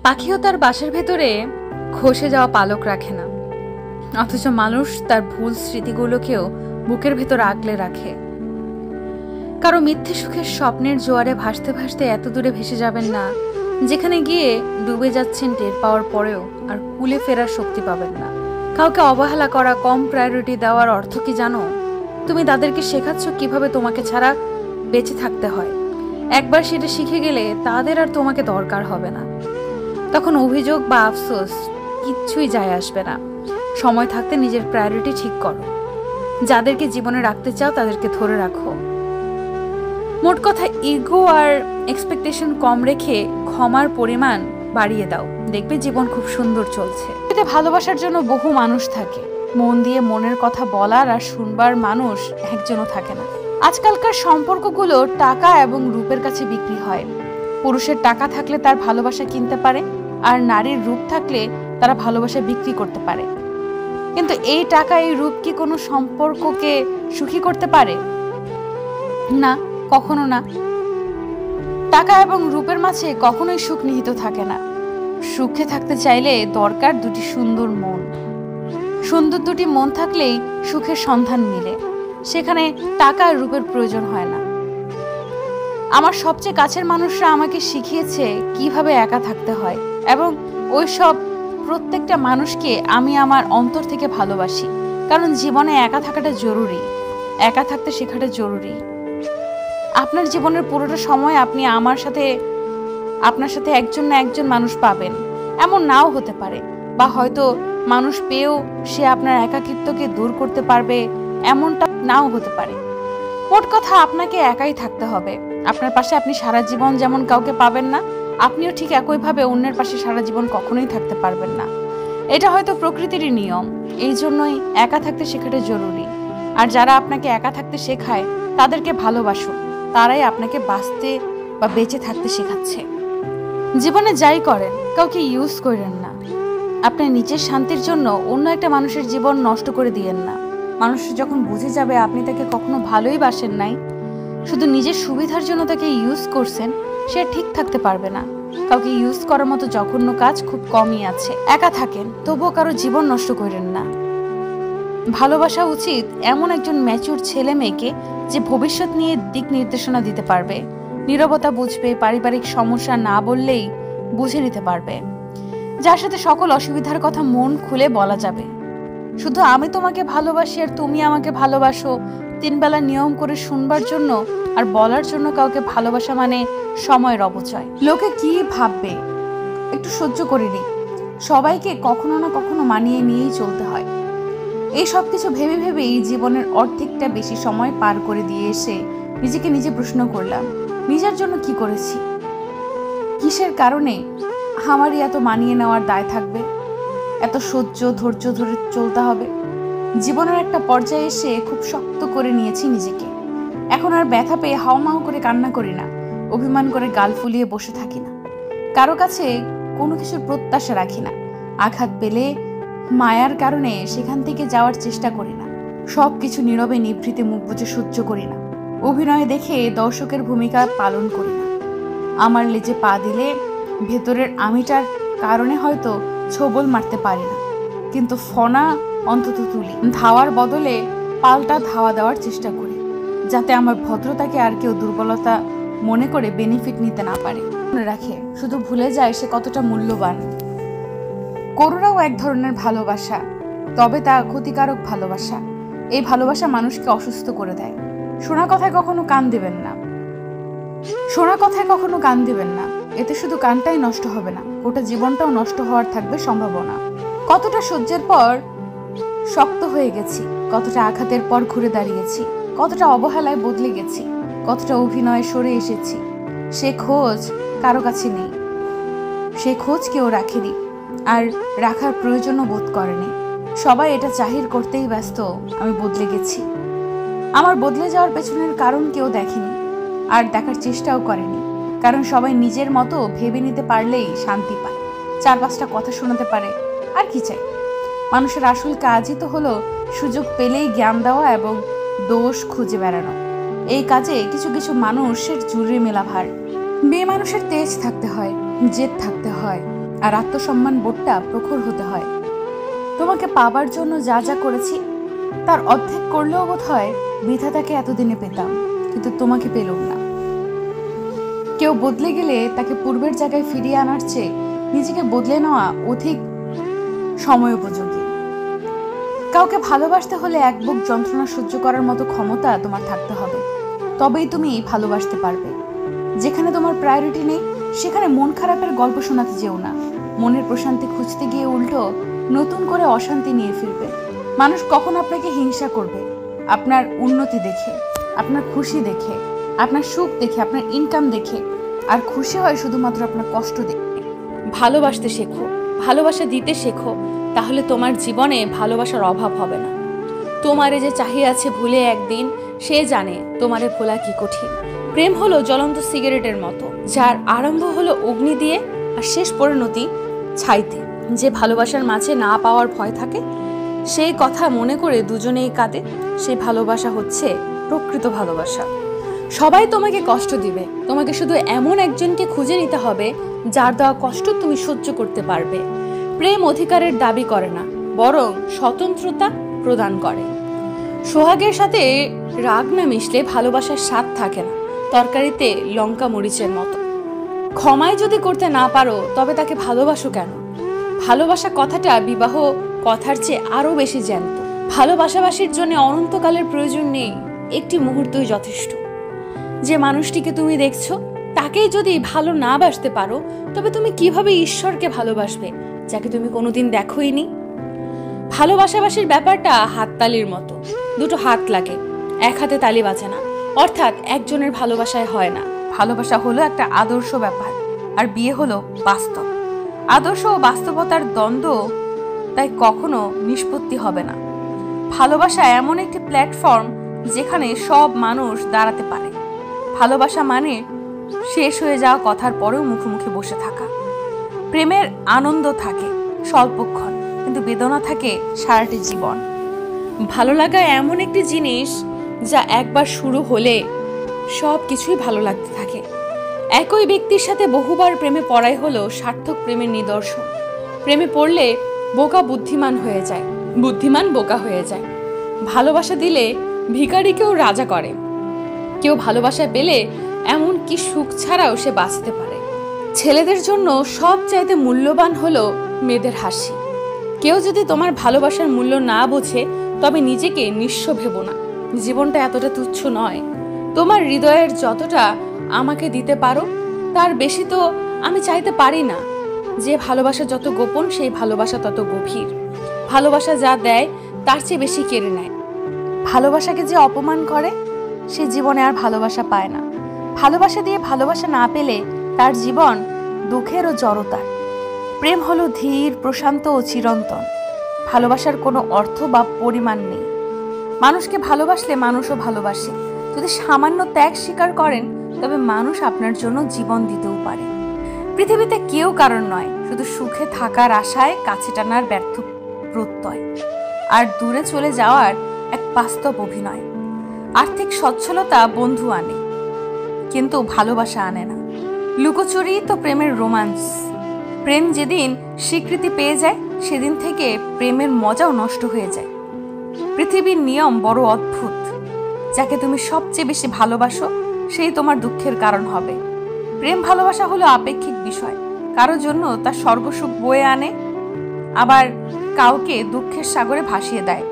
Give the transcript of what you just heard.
পাখিও তার বাসার ভেতরে খসে যাওয়া পালক রাখে না, অথচ মানুষ তার ভুল স্মৃতিগুলোকেও বুকের ভেতর আগলে রাখে। কারো মিথ্যে সুখের স্বপ্নের জোয়ারে ভাসতে ভাসতে এত দূরে ভেসে যাবেন না, যেখানে গিয়ে ডুবে যাচ্ছেন টের পাওয়ার পরেও আর কুলে ফেরার শক্তি পাবেন না। কাউকে অবহেলা করা, কম প্রায়োরিটি দেওয়ার অর্থ কি জানো? তুমি তাদেরকে শেখাচ্ছ কিভাবে তোমাকে ছাড়া বেঁচে থাকতে হয়। একবার সেটা শিখে গেলে তাদের আর তোমাকে দরকার হবে না। তখন অভিযোগ বা আফসোস কিচ্ছুই যায় আসবে না। সময় থাকতে নিজের প্রায়োরিটি ঠিক করো। যাদেরকে জীবনে রাখতে চাও তাদেরকে ধরে রাখো। মোট কথা, ইগো আর এক্সপেকটেশন কম রেখে ক্ষমার পরিমাণ বাড়িয়ে দাও, দেখবে জীবন খুব সুন্দর চলছে। এতে ভালোবাসার জন্য বহু মানুষ থাকে, মন দিয়ে মনের কথা বলার আর শুনবার মানুষ একজনও থাকে না। আজকালকার সম্পর্কগুলো টাকা এবং রূপের কাছে বিক্রি হয়। পুরুষের টাকা থাকলে তার ভালোবাসা কিনতে পারে, আর নারীর রূপ থাকলে তারা ভালোবাসা বিক্রি করতে পারে। কিন্তু এই টাকা, এই রূপ কি কোনো সম্পর্ককে সুখী করতে পারে? না, কখনো না। টাকা এবং রূপের মাঝে কখনোই সুখ নিহিত থাকে না। সুখে থাকতে চাইলে দরকার দুটি সুন্দর মন। সুন্দর দুটি মন থাকলেই সুখের সন্ধান মিলে, সেখানে টাকা আর রূপের প্রয়োজন হয় না। আমার সবচেয়ে কাছের মানুষরা আমাকে শিখিয়েছে কিভাবে একা থাকতে হয়, এবং ওই সব প্রত্যেকটা মানুষকে আমি আমার অন্তর থেকে ভালোবাসি। কারণ জীবনে একা থাকাটা জরুরি, একা থাকতে শেখাটা জরুরি। আপনার জীবনের পুরোটা সময় আপনি আপনার সাথে একজন না একজন মানুষ পাবেন, এমন নাও হতে পারে। বা হয়তো মানুষ পেয়েও সে আপনার একাকিত্বকে দূর করতে পারবে, এমনটা নাও হতে পারে। মোট কথা, আপনাকে একাই থাকতে হবে। আপনার পাশে আপনি সারা জীবন যেমন কাউকে পাবেন না, আপনিও ঠিক একইভাবে অন্যের পাশে সারা জীবন কখনোই থাকতে পারবেন না। এটা হয়তো প্রকৃতিরই নিয়ম। এই জন্যই একা থাকতে শেখাটা জরুরি। আর যারা আপনাকে একা থাকতে শেখায় তাদেরকে ভালোবাসুন, তারাই আপনাকে বাঁচতে বা বেঁচে থাকতে শেখাচ্ছে। জীবনে যাই করেন, কাউকে ইউজ করেন না। আপনার নিজের শান্তির জন্য অন্য একটা মানুষের জীবন নষ্ট করে দিয়েন না। মানুষ যখন বুঝে যাবে আপনি তাকে কখনো ভালোই বাসেন নাই, শুধু নিজের সুবিধার জন্য তাকে ইউজ করছেন, সে ঠিক থাকতে পারবে না। কাউকে ইউজ করার মতো জঘন্য কাজ খুব কমই আছে। একা থাকেন, তবুও কারো জীবন নষ্ট করেন না। ভালোবাসা উচিত এমন একজন ম্যাচিউর ছেলে মেয়েকে যে ভবিষ্যৎ নিয়ে দিক নির্দেশনা দিতে পারবে, নীরবতা বুঝবে, পারিবারিক সমস্যা না বললেই বুঝে নিতে পারবে, যার সাথে সকল অসুবিধার কথা মন খুলে বলা যাবে। শুধু আমি তোমাকে ভালোবাসি আর তুমি আমাকে ভালোবাসো 3 বেলা নিয়ম করে শুনবার জন্য আর বলার জন্য কাউকে ভালোবাসা মানে সময়ের অপচয়। লোকে কি ভাববে একটু সহ্য করে নি। সবাইকে কখনো না কখনো মানিয়ে নিয়েই চলতে হয়। এই সব কিছু ভেবে ভেবেই জীবনের অর্ধেকটা বেশি সময় পার করে দিয়ে এসে নিজেকে নিজে প্রশ্ন করলাম, নিজের জন্য কি করেছি, কিসের কারণে আমারই এত মানিয়ে নেওয়ার দায় থাকবে, এত ধৈর্য ধরে চলতে হবে। জীবনের একটা পর্যায়ে এসে খুব শক্ত করে নিয়েছি নিজেকে। এখন আর ব্যথা পেয়ে হাওমাও করে কান্না করি না, অভিমান করে গাল ফুলিয়ে বসে থাকি না, কারো কাছে কোনো কিছুর প্রত্যাশা রাখি না। আঘাত পেলে মায়ার কারণে সেখান থেকে যাওয়ার চেষ্টা করি না। সবকিছু নীরবে নিভৃতে মুখ বুজে সহ্য করি না। অভিনয় দেখে দর্শকের ভূমিকা পালন করি না। আমার লেজে পা দিলে ভেতরের আমিটার কারণে হয়তো ছোবল মারতে পারি না, কিন্তু ফনা অন্তত তুলি। ধাওয়ার বদলে পাল্টা ধাওয়া দেওয়ার চেষ্টা করি, যাতে আমার ভদ্রতাকে আর কেউ দুর্বলতা মনে করে বেনিফিট নিতে না পারে। মনে রাখে, শুধু ভুলে যায় সে কতটা মূল্যবান। করুণাও এক ধরনের ভালোবাসা, তবে তা ক্ষতিকারক ভালোবাসা। এই ভালোবাসা মানুষকে অসুস্থ করে দেয়। শোনা কথায় কখনো কান দিবেন না। এতে শুধু কানটাই নষ্ট হবে না, গোটা জীবনটাও নষ্ট হওয়ার থাকবে সম্ভাবনা। কতটা সহ্যের পর শক্ত হয়ে গেছি, কতটা আঘাতের পর ঘুরে দাঁড়িয়েছি, কতটা অবহেলায় বদলে গেছি, কতটা অভিনয়ে সরে এসেছি। সে খোঁজ কারো কাছে নেই, সে খোঁজ কেউ রাখেনি, আর রাখার প্রয়োজনও বোধ করেনি। সবাই এটা জাহির করতেই ব্যস্ত আমি বদলে গেছি। আমার বদলে যাওয়ার পেছনের কারণ কেউ দেখেনি, আর দেখার চেষ্টাও করেনি। কারণ সবাই নিজের মতো ভেবে নিতে পারলেই শান্তি পায়, 4-5টা কথা শোনাতে পারে, আর কি চাই। মানুষের আসল কাজই তো হলো সুযোগ পেলেই জ্ঞান দেওয়া এবং দোষ খুঁজে বেড়ানো। এই কাজে কিছু কিছু মানুষের জুড়ে মেলা ভার। মেয়ে মানুষের তেজ থাকতে হয়, জেদ থাকতে হয়, আর আত্মসম্মান বোধটা প্রখর হতে হয়। তোমাকে পাবার জন্য যা যা করেছি তার অর্ধেক করলেও বোধ হয় বিধাতাকে এতদিনে পেতাম, কিন্তু তোমাকে পেলুম না। কেউ বদলে গেলে তাকে পূর্বের জায়গায় ফিরিয়ে আনার চেয়ে নিজেকে বদলে নেওয়া অধিক সময় উপযোগী। কাউকে ভালোবাসতে হলে এক বুক যন্ত্রণা সহ্য করার মতো ক্ষমতা তোমার থাকতে হবে, তবেই তুমি ভালোবাসতে পারবে। যেখানে তোমার প্রায়োরিটি নেই সেখানে মন খারাপের গল্প শোনাতে যেও না। মনের প্রশান্তি খুঁজতে গিয়ে উল্টো নতুন করে অশান্তি নিয়ে ফিরবে। মানুষ কখন আপনাকে হিংসা করবে? আপনার উন্নতি দেখে, আপনার খুশি দেখে, আপনার সুখ দেখে, আপনার ইনকাম দেখে। আর খুশি হয় শুধুমাত্র আপনার কষ্ট দেখে। ভালোবাসতে শেখো, ভালোবাসা দিতে শেখো, তাহলে তোমার জীবনে ভালোবাসার অভাব হবে না। তোমারে যে চাহিয়ে আছে ভুলে একদিন, সে জানে তোমারে ভোলা কি কঠিন। প্রেম হলো জ্বলন্ত সিগারেটের মতো, যার আরম্ভ হলো অগ্নি দিয়ে আর শেষ পরিণতি ছাইতে। যে ভালোবাসার মাঝে না পাওয়ার ভয় থাকে, সেই কথা মনে করে দুজনেই কাঁদে, সেই ভালোবাসা হচ্ছে প্রকৃত ভালোবাসা। সবাই তোমাকে কষ্ট দিবে, তোমাকে শুধু এমন একজনকে খুঁজে নিতে হবে যার দেওয়া কষ্ট তুমি সহ্য করতে পারবে। প্রেম অধিকারের দাবি করে না, বরং স্বতন্ত্রতা প্রদান করে। সোহাগের সাথে রাগ না মিশলে ভালোবাসার স্বাদ থাকে না, তরকারিতে লঙ্কা মরিচের মতো। ক্ষমায় যদি করতে না পারো তবে তাকে ভালোবাসো কেন? ভালোবাসা কথাটা বিবাহ কথার চেয়ে আরো বেশি জ্যান্ত। ভালোবাসাবাসীর জন্য অনন্তকালের প্রয়োজন নেই, একটি মুহূর্তই যথেষ্ট। যে মানুষটিকে তুমি দেখছো তাকেই যদি ভালো না বাসতে পারো, তবে তুমি কিভাবে ঈশ্বরকে ভালোবাসবে যাকে তুমি কোনোদিন দেখোইনি? ভালোবাসাবাসীর ব্যাপারটা হাততালির মতো, দুটো হাত লাগে, এক হাতে তালি বাজে না। অর্থাৎ একজনের ভালোবাসায় হয় না। ভালোবাসা হলো একটা আদর্শ ব্যাপার, আর বিয়ে হলো বাস্তব। আদর্শ ও বাস্তবতার দ্বন্দ্ব তাই কখনো নিষ্পত্তি হবে না। ভালোবাসা এমন একটি প্ল্যাটফর্ম যেখানে সব মানুষ দাঁড়াতে পারে। ভালোবাসা মানে শেষ হয়ে যাওয়া কথার পরেও মুখোমুখি বসে থাকা। প্রেমের আনন্দ থাকে স্বল্পক্ষণ, কিন্তু বেদনা থাকে সারাটি জীবন। ভালো লাগা এমন একটি জিনিস যা একবার শুরু হলে সব কিছুই ভালো লাগতে থাকে। একই ব্যক্তির সাথে বহুবার প্রেমে পড়াই হলো সার্থক প্রেমের নিদর্শন। প্রেমে পড়লে বোকা বুদ্ধিমান হয়ে যায়, বুদ্ধিমান বোকা হয়ে যায়। ভালোবাসা দিলে ভিখারিকেও রাজা করে। কেউ ভালোবাসা পেলে এমন কি সুখ ছাড়াও সে বাঁচতে পারে। ছেলেদের জন্য সবচাইতে মূল্যবান হলো মেয়েদের হাসি। কেউ যদি তোমার ভালোবাসার মূল্য না বোঝে তবে নিজেকে নিঃস্ব ভেবো না। জীবনটা এতটা তুচ্ছ নয়। তোমার হৃদয়ের যতটা আমাকে দিতে পারো তার বেশি তো আমি চাইতে পারি না। যে ভালোবাসা যত গোপন সেই ভালোবাসা তত গভীর। ভালোবাসা যা দেয় তার চেয়ে বেশি কেড়ে নেয়। ভালোবাসাকে যে অপমান করে সে জীবনে আর ভালোবাসা পায় না। ভালোবাসা দিয়ে ভালোবাসা না পেলে তার জীবন দুঃখের ও জড়তার। প্রেম হলো ধীর, প্রশান্ত ও চিরন্তন। ভালোবাসার কোনো অর্থ বা পরিমাণ নেই। মানুষকে ভালোবাসলে মানুষও ভালোবাসে। যদি সামান্য ত্যাগ স্বীকার করেন তবে মানুষ আপনার জন্য জীবন দিতেও পারে। পৃথিবীতে কেউ কারণ নয়, শুধু সুখে থাকার আশায় কাছে টানার ব্যর্থ প্রত্যয় আর দূরে চলে যাওয়ার এক বাস্তব অভিনয়। আর্থিক সচ্ছলতা বন্ধু আনে, কিন্তু ভালোবাসা আনে না। লুকোচুরি তো প্রেমের রোমান্স। প্রেম যেদিন স্বীকৃতি পেয়ে যায় সেদিন থেকে প্রেমের মজাও নষ্ট হয়ে যায়। পৃথিবীর নিয়ম বড় অদ্ভুত। যাকে তুমি সবচেয়ে বেশি ভালোবাসো সেই তোমার দুঃখের কারণ হবে। প্রেম ভালোবাসা হলো আপেক্ষিক বিষয়। কারোর জন্য তা স্বর্গসুখ বয়ে আনে, আবার কাউকে দুঃখের সাগরে ভাসিয়ে দেয়।